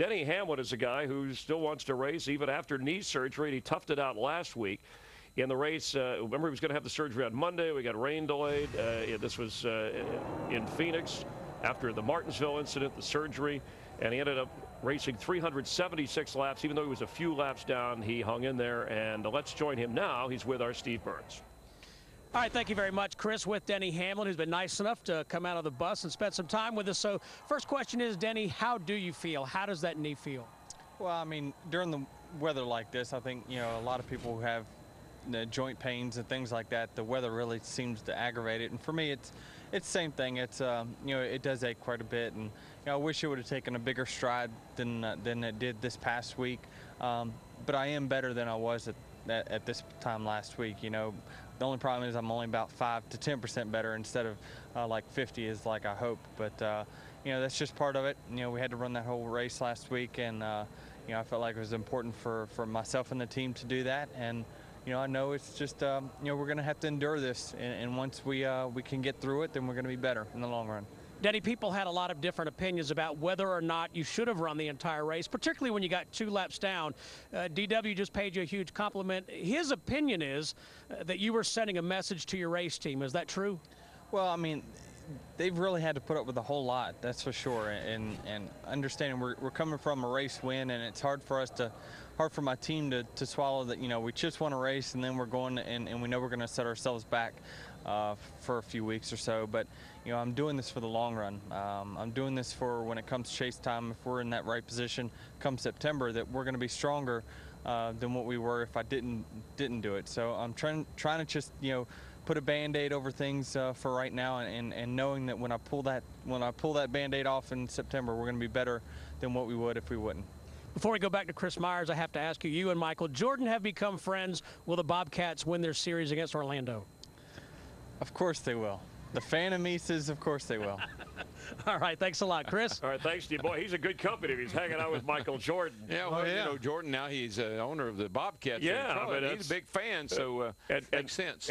Denny Hamlin is a guy who still wants to race even after knee surgery. He toughed it out last week in the race. Remember, he was going to have the surgery on Monday. We got rain delayed. This was in Phoenix after the Martinsville incident, the surgery, and he ended up racing 376 laps. Even though he was a few laps down, he hung in there. And let's join him now. He's with our Steve Burns. All right, thank you very much, Chris, with Denny Hamlin, who's been nice enough to come out of the bus and spend some time with us. So first question is, Denny, how do you feel? How does that knee feel? Well, I mean, during the weather like this, I think, a lot of people who have joint pains and things like that, the weather really seems to aggravate it. And for me, it's the same thing. It's, it does ache quite a bit. And I wish it would have taken a bigger stride than it did this past week. But I am better than I was at this time last week. The only problem is I'm only about 5 to 10% better instead of like 50 is like I hoped. But that's just part of it. We had to run that whole race last week, and I felt like it was important for myself and the team to do that. And I know it's just we're going to have to endure this, and once we can get through it, then we're going to be better in the long run. Denny, people had a lot of different opinions about whether or not you should have run the entire race, particularly when you got 2 laps down. DW just paid you a huge compliment. His opinion is that you were sending a message to your race team. Is that true? Well, I mean, they've really had to put up with a whole lot, that's for sure. And understanding we're coming from a race win, and it's hard for my team to swallow that. We just won a race, and then we're going and we know we're going to set ourselves back for a few weeks or so. But I'm doing this for the long run. I'm doing this for when it comes chase time. If we're in that right position come September, that we're going to be stronger than what we were if I didn't do it. So I'm trying to just put a Band-Aid over things for right now, and knowing that when I pull that Band-Aid off in September, we're going to be better than what we would if we wouldn't. Before we go back to Chris Myers, I have to ask you, you and Michael Jordan have become friends. Will the Bobcats win their series against Orlando? Of course they will. The fan of me says, of course they will. All right, thanks a lot, Chris. All right, thanks, Steve. Boy, he's a good company. He's hanging out with Michael Jordan. Yeah, well, Jordan now he's owner of the Bobcats. Yeah, he's a big fan, so makes sense.